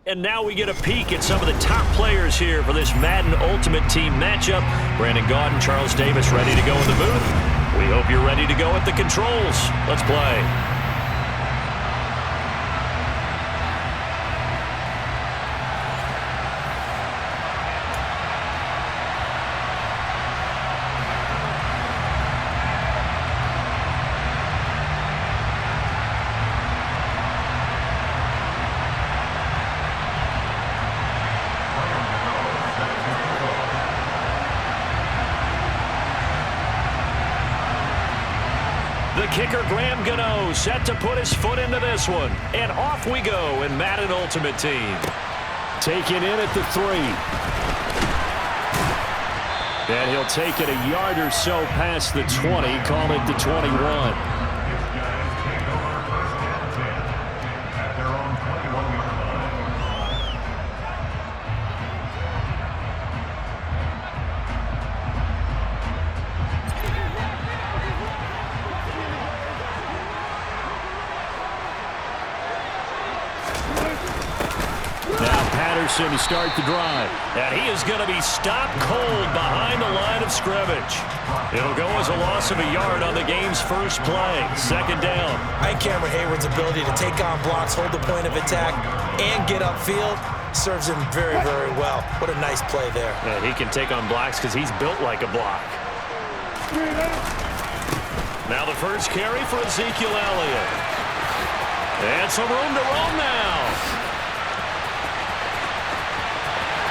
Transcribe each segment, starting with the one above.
And now we get a peek at some of the top players here for this Madden Ultimate Team matchup. Brandon Gaudin, Charles Davis ready to go in the booth. We hope you're ready to go at the controls. Let's play. The kicker, Graham Gano, set to put his foot into this one. And off we go in Madden Ultimate Team. Taken in at the 3. And he'll take it a yard or so past the 20, call it the 21. To start the drive. And he is going to be stopped cold behind the line of scrimmage. It'll go as a loss of a yard on the game's first play. Second down. Cameron Hayward's ability to take on blocks, hold the point of attack, and get upfield serves him very, very well. What a nice play there. And he can take on blocks because he's built like a block. Now the first carry for Ezekiel Elliott. And some room to roam now.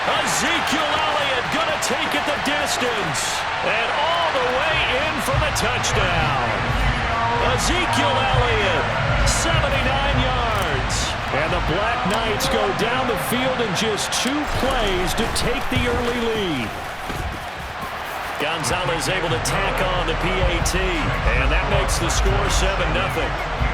Ezekiel Elliott going to take it the distance. And all the way in for the touchdown. Ezekiel Elliott, 79 yards. And the Black Knights go down the field in just 2 plays to take the early lead. Gonzalez able to tack on the PAT. And that makes the score 7-0.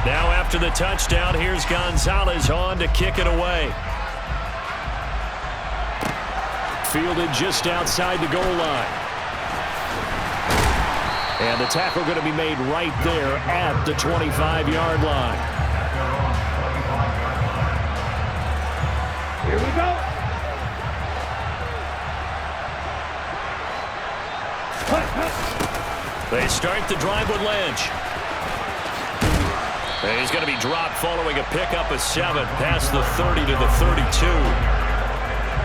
Now after the touchdown, here's Gonzalez on to kick it away. Fielded just outside the goal line. And the tackle going to be made right there at the 25-yard line. Here we go. They start the drive with Lynch. And he's going to be dropped following a pickup of 7 past the 30 to the 32.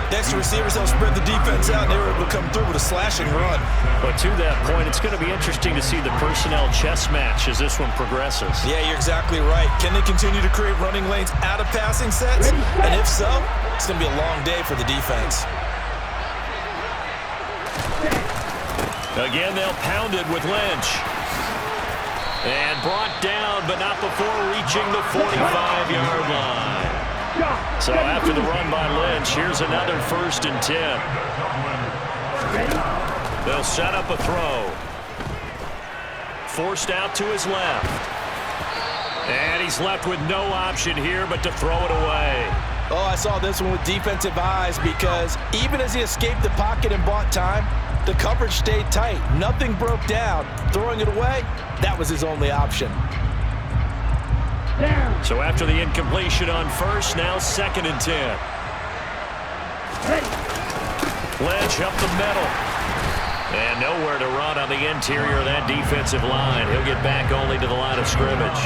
Next, receivers help spread the defense out, and they were able to come through with a slashing run. But to that point, it's going to be interesting to see the personnel chess match as this one progresses. Yeah, you're exactly right. Can they continue to create running lanes out of passing sets? And if so, it's going to be a long day for the defense. Again, they'll pound it with Lynch. And brought down, but not before reaching the 45-yard line. So after the run by Lynch, here's another 1st and 10. They'll set up a throw. Forced out to his left. And he's left with no option here but to throw it away. Oh, I saw this one with defensive eyes because even as he escaped the pocket and bought time, the coverage stayed tight. Nothing broke down. Throwing it away, that was his only option. So after the incompletion on 1st, now 2nd and 10. Lynch up the middle. And nowhere to run on the interior of that defensive line. He'll get back only to the line of scrimmage.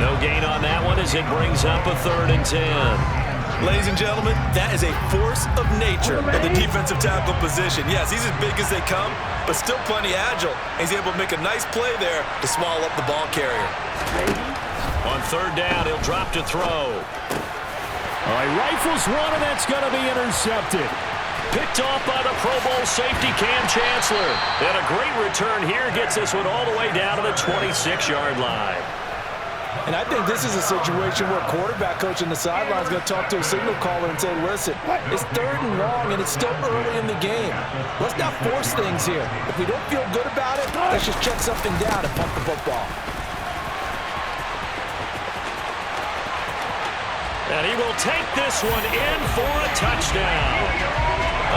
No gain on that one as it brings up a 3rd and 10. Ladies and gentlemen, that is a force of nature in the defensive tackle position. Yes, he's as big as they come, but still plenty agile. He's able to make a nice play there to swallow up the ball carrier. On 3rd down, he'll drop to throw. All right, rifles one, and that's going to be intercepted. Picked off by the Pro Bowl safety Cam Chancellor. And a great return here gets this one all the way down to the 26-yard line. And I think this is a situation where quarterback coach on the sideline is going to talk to a signal caller and say, listen, it's 3rd and long, and it's still early in the game. Let's not force things here. If we don't feel good about it, let's just check something down and pump the football. And he will take this one in for a touchdown.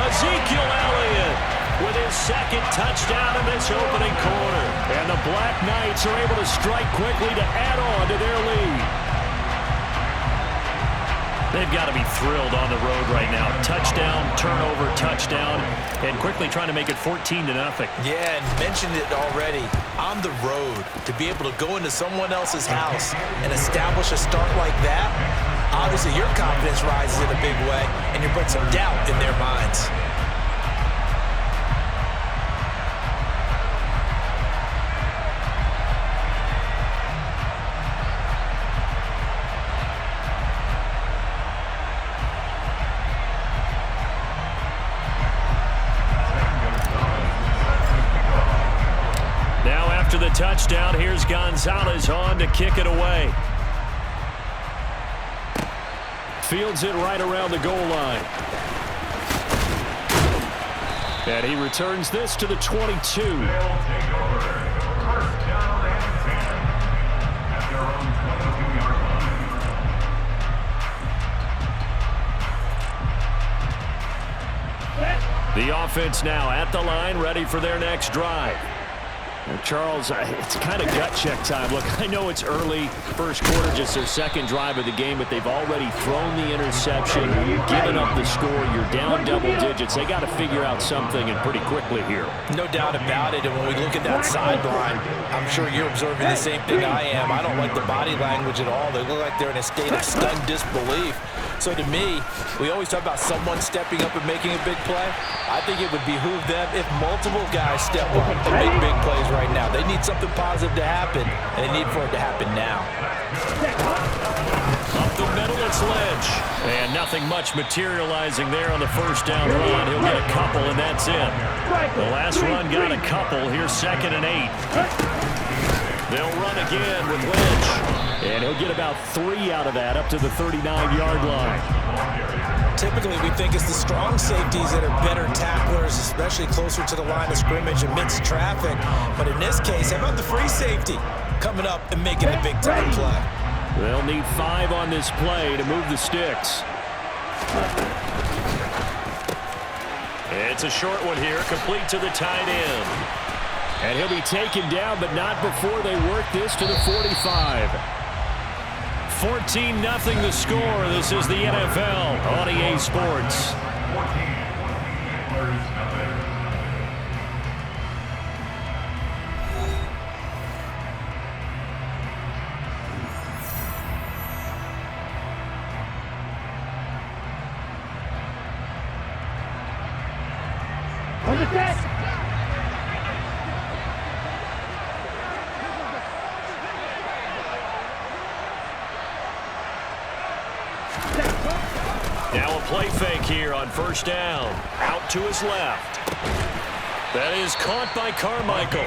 Ezekiel Elliott with his second touchdown in this opening quarter. And the Black Knights are able to strike quickly to add on to their lead. They've got to be thrilled on the road right now. Touchdown, turnover, touchdown, and quickly trying to make it 14-0. Yeah, and mentioned it already. On the road, to be able to go into someone else's house and establish a start like that, obviously your confidence rises in a big way, and you put some doubt in their minds. After the touchdown, here's Gonzalez on to kick it away. Fields it right around the goal line. And he returns this to the 22. The offense now at the line, ready for their next drive. Charles, it's kind of gut check time. Look, I know it's early, first quarter, just their second drive of the game, but they've already thrown the interception, given up the score. You're down double digits. They got to figure out something, and pretty quickly here. No doubt about it, and when we look at that sideline, I'm sure you're observing the same thing I am. I don't like the body language at all. They look like they're in a state of stunned disbelief. So to me, we always talk about someone stepping up and making a big play. I think it would behoove them if multiple guys step up and make big plays right now. They need something positive to happen, and they need for it to happen now. Up the middle, it's Lynch. And nothing much materializing there on the first down run. He'll get a couple, and that's it. The last run got a couple. Here's 2nd and 8. They'll run again with Lynch. And he'll get about 3 out of that, up to the 39-yard line. Typically, we think it's the strong safeties that are better tacklers, especially closer to the line of scrimmage amidst traffic. But in this case, how about the free safety coming up and making a big-time play? They'll need 5 on this play to move the sticks. It's a short one here, complete to the tight end. And he'll be taken down, but not before they work this to the 45. 14-0 the score. This is the NFL on EA Sports. On the deck. Now a play fake here on first down. Out to his left. That is caught by Carmichael.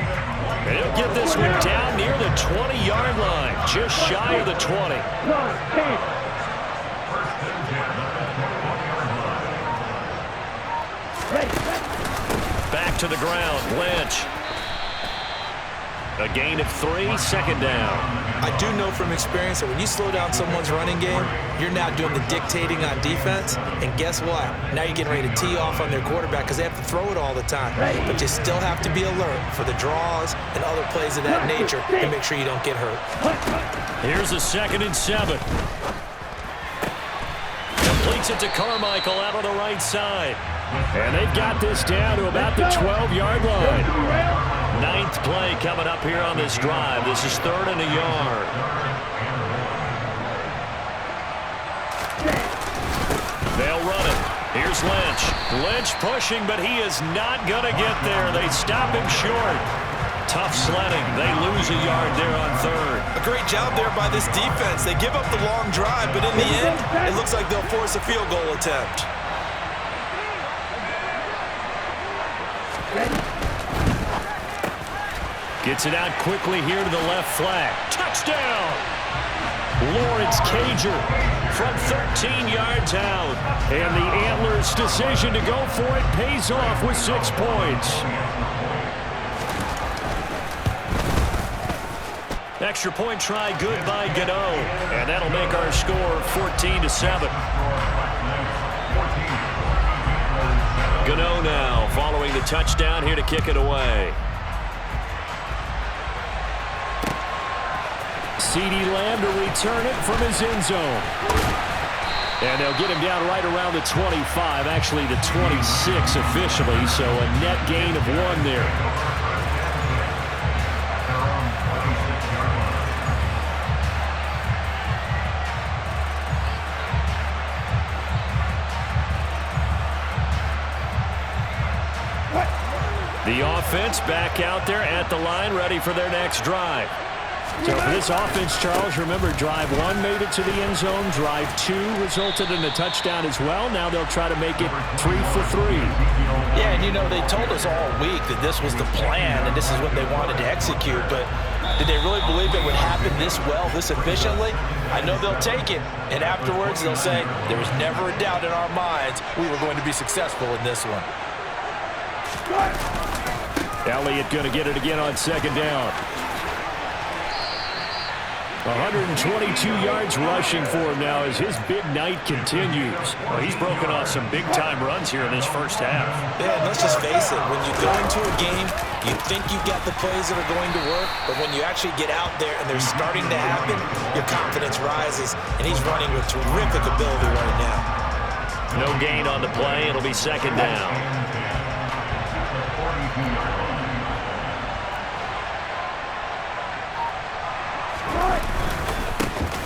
And he'll get this one down near the 20-yard line, just shy of the 20. Back to the ground, Lynch. A gain of 3, 2nd down. I do know from experience that when you slow down someone's running game, you're now doing the dictating on defense. And guess what? Now you're getting ready to tee off on their quarterback because they have to throw it all the time. But you still have to be alert for the draws and other plays of that nature to make sure you don't get hurt. Here's a 2nd and 7. Completes it to Carmichael out on the right side. And they've got this down to about the 12-yard line. 9th play coming up here on this drive. This is 3rd and a yard. They'll run it. Here's Lynch. Lynch pushing, but he is not going to get there. They stop him short. Tough sledding. They lose a yard there on 3rd. A great job there by this defense. They give up the long drive, but in the end, it looks like they'll force a field goal attempt. Gets it out quickly here to the left flat. Touchdown! Lawrence Cager from 13 yards out. And the Antlers' decision to go for it pays off with 6 points. Extra point try good by Gano. And that'll make our score 14-7. Gano now following the touchdown here to kick it away. CeeDee Lamb to return it from his end zone. And they'll get him down right around the 25, actually the 26 officially, so a net gain of 1 there. The offense back out there at the line, ready for their next drive. So for this offense, Charles, remember, drive 1 made it to the end zone. Drive 2 resulted in a touchdown as well. Now they'll try to make it 3 for 3. Yeah, and you know, they told us all week that this was the plan and this is what they wanted to execute. But did they really believe it would happen this well, this efficiently? I know they'll take it. And afterwards, they'll say, there was never a doubt in our minds we were going to be successful in this one. Elliott going to get it again on second down. 122 yards rushing for him now as his big night continues. Well, he's broken off some big-time runs here in this first half. Yeah, and let's just face it. When you go into a game, you think you've got the plays that are going to work, but when you actually get out there and they're starting to happen, your confidence rises, and he's running with terrific ability right now. No gain on the play. It'll be second down.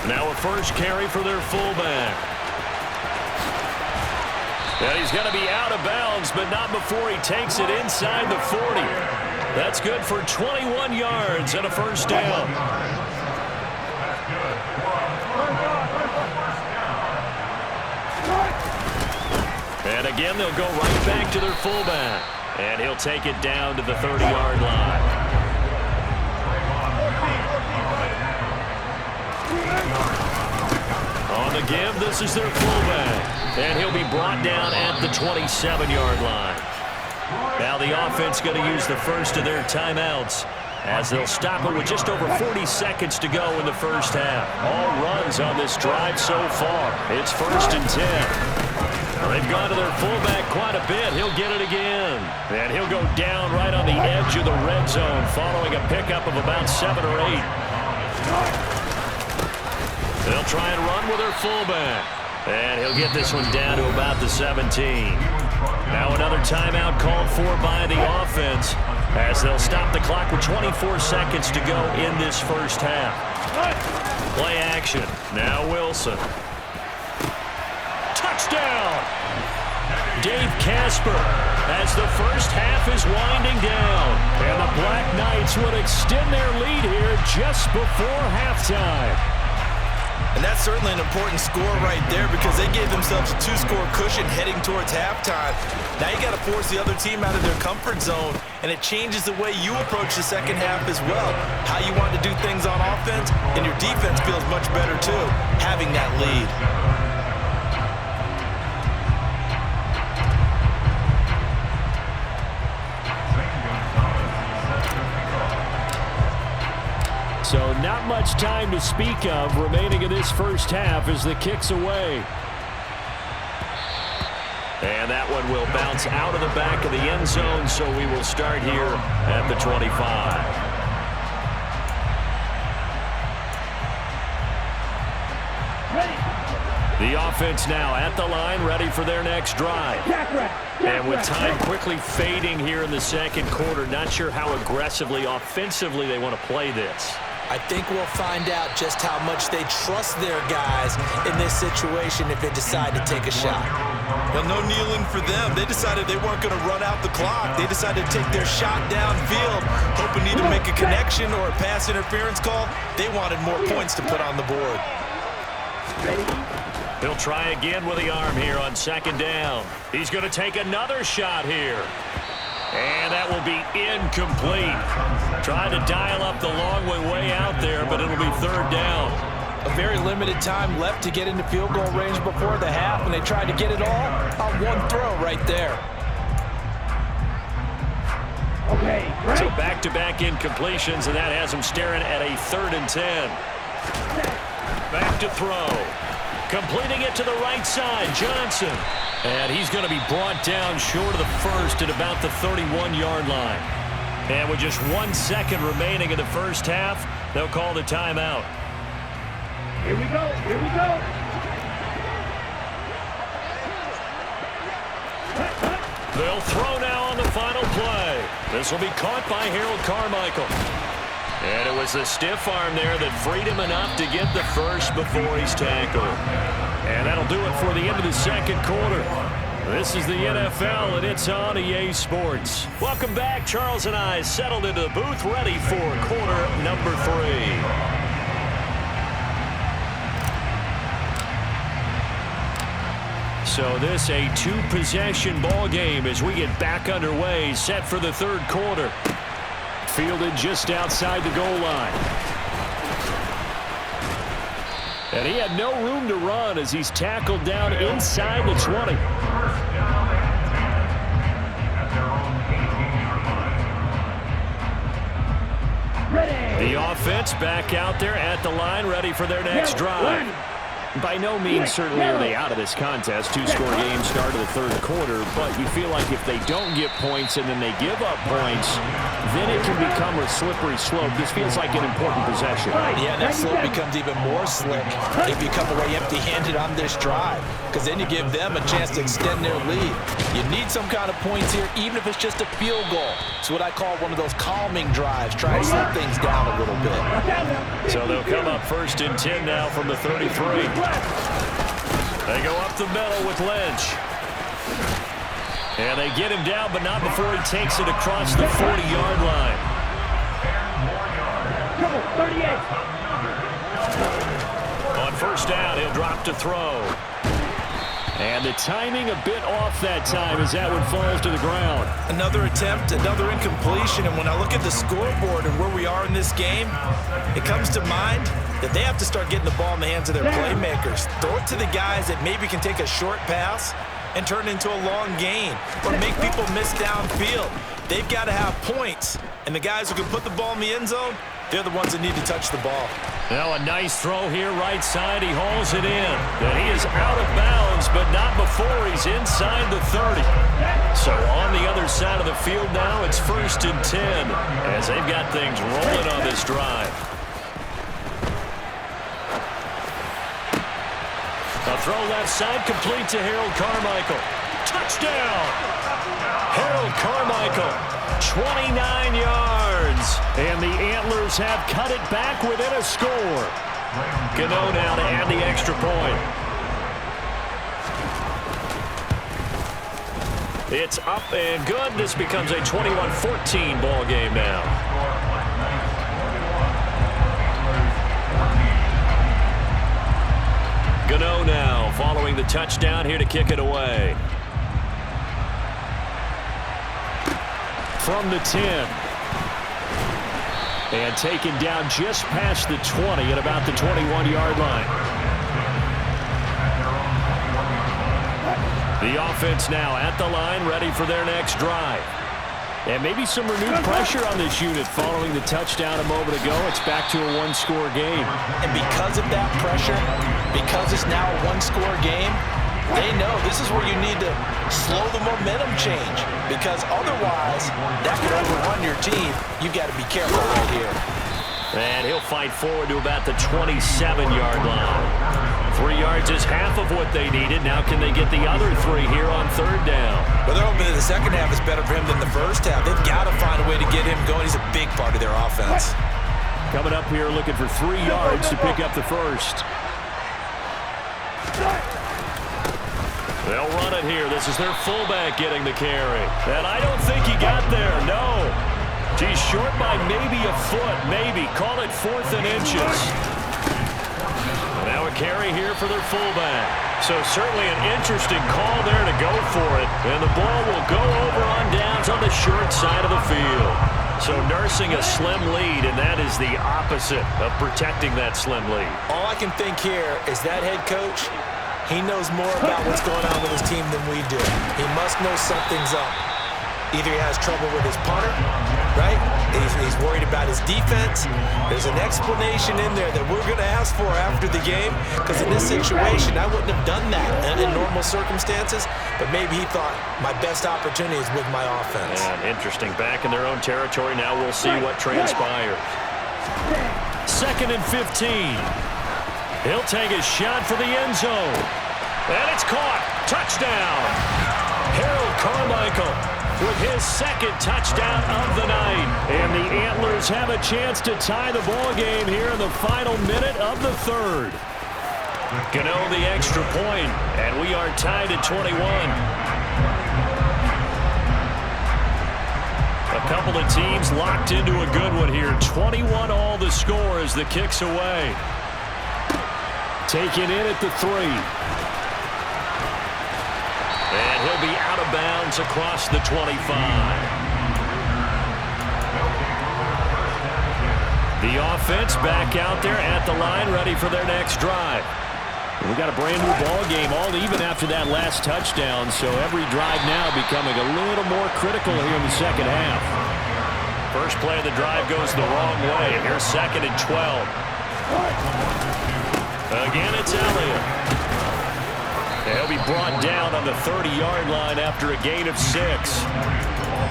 Now a first carry for their fullback. And he's going to be out of bounds, but not before he takes it inside the 40. That's good for 21 yards and a first down. And again, they'll go right back to their fullback. And he'll take it down to the 30-yard line. On the give, this is their fullback. And he'll be brought down at the 27-yard line. Now the offense going to use the first of their timeouts as they'll stop it with just over 40 seconds to go in the first half. All runs on this drive so far. It's 1st and 10. They've gone to their fullback quite a bit. He'll get it again. And he'll go down right on the edge of the red zone following a pickup of about 7 or 8. They'll try and run with their fullback. And he'll get this one down to about the 17. Now another timeout called for by the offense as they'll stop the clock with 24 seconds to go in this first half. Play action. Now Wilson. Touchdown! Dave Casper as the first half is winding down. And the Black Knights would extend their lead here just before halftime. And that's certainly an important score right there because they gave themselves a 2-score cushion heading towards halftime. Now you got to force the other team out of their comfort zone, and it changes the way you approach the second half as well. How you want to do things on offense, and your defense feels much better too, having that lead. So not much time to speak of remaining in this first half as the kick's away. And that one will bounce out of the back of the end zone, so we will start here at the 25. The offense now at the line, ready for their next drive. And with time quickly fading here in the second quarter, not sure how aggressively, offensively they want to play this. I think we'll find out just how much they trust their guys in this situation if they decide to take a shot. Well, no kneeling for them. They decided they weren't going to run out the clock. They decided to take their shot downfield, hoping either make a connection or a pass interference call. They wanted more points to put on the board. He'll try again with the arm here on second down. He's going to take another shot here. And that will be incomplete. Trying to dial up the long way out there, but it'll be third down. A very limited time left to get into field goal range before the half, and they tried to get it all on one throw right there. Okay, right. So back-to-back incompletions, and that has him staring at a 3rd and 10. Back to throw. Completing it to the right side, Johnson. And he's going to be brought down short of the first at about the 31-yard line. And with just 1 second remaining in the first half, they'll call the timeout. Here we go. Here we go. They'll throw now on the final play. This will be caught by Harold Carmichael. And it was the stiff arm there that freed him enough to get the first before he's tackled. And that'll do it for the end of the second quarter. This is the NFL, and it's on EA Sports. Welcome back. Charles and I settled into the booth, ready for quarter number 3. So this a 2-possession ball game as we get back underway, set for the third quarter. Fielded just outside the goal line. And he had no room to run as he's tackled down inside the 20. The offense back out there at the line, ready for their next drive. By no means certainly are they out of this contest. 2-score game start of the third quarter, but you feel like if they don't get points and then they give up points, then it can become a slippery slope. This feels like an important possession. Yeah, that slope becomes even more slick if you come away empty-handed on this drive, because then you give them a chance to extend their lead. You need some kind of points here, even if it's just a field goal. It's what I call one of those calming drives. Try to slow things down a little bit. So they'll come up 1st and 10 now from the 33. They go up the middle with Lynch. And they get him down, but not before he takes it across the 40-yard line. 38. On 1st down, he'll drop to throw. And the timing a bit off that time as that one falls to the ground. Another attempt, another incompletion, and when I look at the scoreboard and where we are in this game, it comes to mind that they have to start getting the ball in the hands of their playmakers. Throw it to the guys that maybe can take a short pass and turn it into a long gain or make people miss downfield. They've got to have points, and the guys who can put the ball in the end zone, they're the ones that need to touch the ball. Now a nice throw here, right side. He hauls it in. And he is out of bounds, but not before he's inside the 30. So on the other side of the field now, it's 1st and 10 as they've got things rolling on this drive. A throw left side, complete to Harold Carmichael. Touchdown! Harold Carmichael, 29 yards. And the Antlers have cut it back within a score. Gano now to add the extra point. It's up and good. This becomes a 21-14 ball game now. Gano now following the touchdown here to kick it away. From the 10. And taken down just past the 20 at about the 21-yard line. The offense now at the line, ready for their next drive. And maybe some renewed pressure on this unit following the touchdown a moment ago. It's back to a 1-score game. And because of that pressure, because it's now a 1-score game, they know this is where you need to slow the momentum change, because otherwise that could overrun your team. You've got to be careful right here. And he'll fight forward to about the 27-yard line. 3 yards is half of what they needed. Now can they get the other 3 here on 3rd down? Well, they're hoping that the second half is better for him than the first half. They've got to find a way to get him going. He's a big part of their offense. Coming up here looking for 3 yards to pick up the first. They'll run it here. This is their fullback getting the carry. And I don't think he got there. No. He's short by maybe a foot. Maybe. Call it 4th and inches. Now a carry here for their fullback. So certainly an interesting call there to go for it. And the ball will go over on downs on the short side of the field. So nursing a slim lead, and that is the opposite of protecting that slim lead. All I can think here is that head coach, he knows more about what's going on with his team than we do. He must know something's up. Either he has trouble with his punter, right? He's worried about his defense. There's an explanation in there that we're going to ask for after the game, because in this situation, I wouldn't have done that in normal circumstances, but maybe he thought my best opportunity is with my offense. Yeah, interesting. Back in their own territory. Now we'll see what transpires. 2nd and 15. He'll take a shot for the end zone. And it's caught. Touchdown. Harold Carmichael with his 2nd touchdown of the night. And the Antlers have a chance to tie the ball game here in the final minute of the 3rd. Gano the extra point, and we are tied at 21. A couple of teams locked into a good one here. 21 all the score as the kick's away. Taken in at the 3. And he'll be out of bounds across the 25. The offense back out there at the line, ready for their next drive. We got a brand new ball game, all even after that last touchdown, so every drive now becoming a little more critical here in the second half. First play of the drive goes the wrong way. Here's 2nd and 12. Again, it's Elliott. He'll be brought down on the 30-yard line after a gain of 6.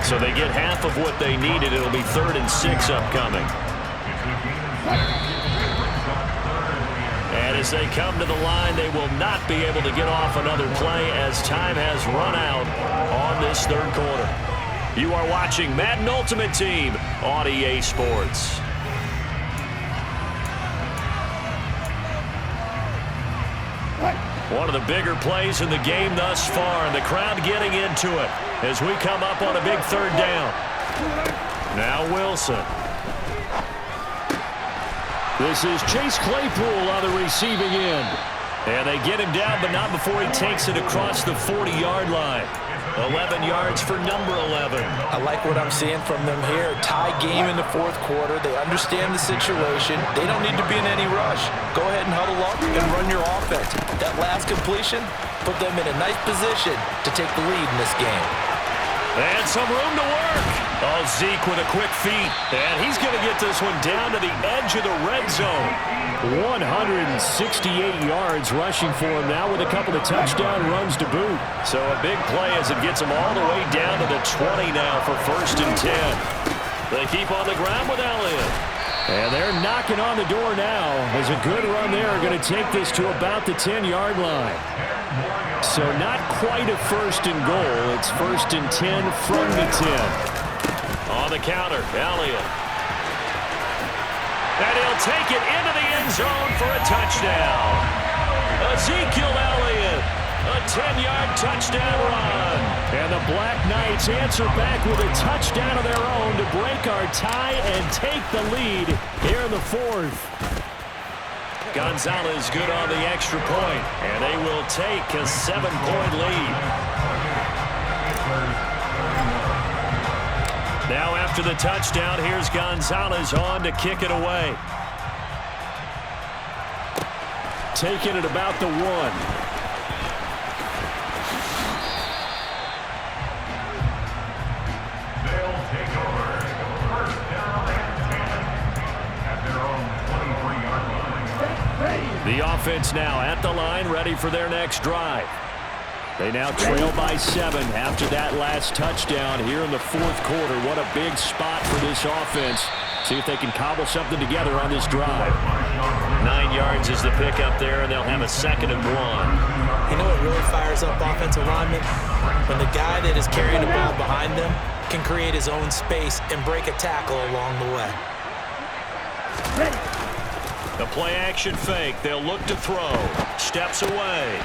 So they get half of what they needed. It'll be 3rd and 6 upcoming. And as they come to the line, they will not be able to get off another play as time has run out on this 3rd quarter. You are watching Madden Ultimate Team on EA Sports. One of the bigger plays in the game thus far, and the crowd getting into it as we come up on a big 3rd down. Now Wilson. This is Chase Claypool on the receiving end. And they get him down, but not before he takes it across the 40-yard line. 11 yards for number 11. I like what I'm seeing from them here. Tie game in the 4th quarter. They understand the situation. They don't need to be in any rush. Go ahead and huddle up and run your offense. That last completion put them in a nice position to take the lead in this game. And some room to work. Oh, Zeke with a quick feed. And he's going to get this one down to the edge of the red zone. 168 yards rushing for him now with a couple of touchdown runs to boot. So a big play as it gets him all the way down to the 20 now for 1st and 10. They keep on the ground with Elliott. And they're knocking on the door now as a good run there are going to take this to about the 10-yard line. So not quite a 1st and goal. It's 1st and 10 from the 10. On the counter, Elliott. And he'll take it into the end zone for a touchdown. Ezekiel Elliott, a 10-yard touchdown run. And the Black Knights answer back with a touchdown of their own to break our tie and take the lead here in the 4th. Gonzalez good on the extra point, and they will take a 7-point lead. Now after the touchdown, here's Gonzalez on to kick it away. Taking it about the 1. The offense now at the line, ready for their next drive. They now trail by 7 after that last touchdown here in the 4th quarter. What a big spot for this offense. See if they can cobble something together on this drive. 9 yards is the pickup there, and they'll have a 2nd and 1. You know what really fires up offensive linemen? When the guy that is carrying the ball behind them can create his own space and break a tackle along the way. The play-action fake. They'll look to throw. Steps away.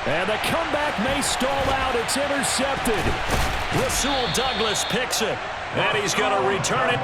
And the comeback may stall out. It's intercepted. Rasul Douglas picks it. And he's going to return it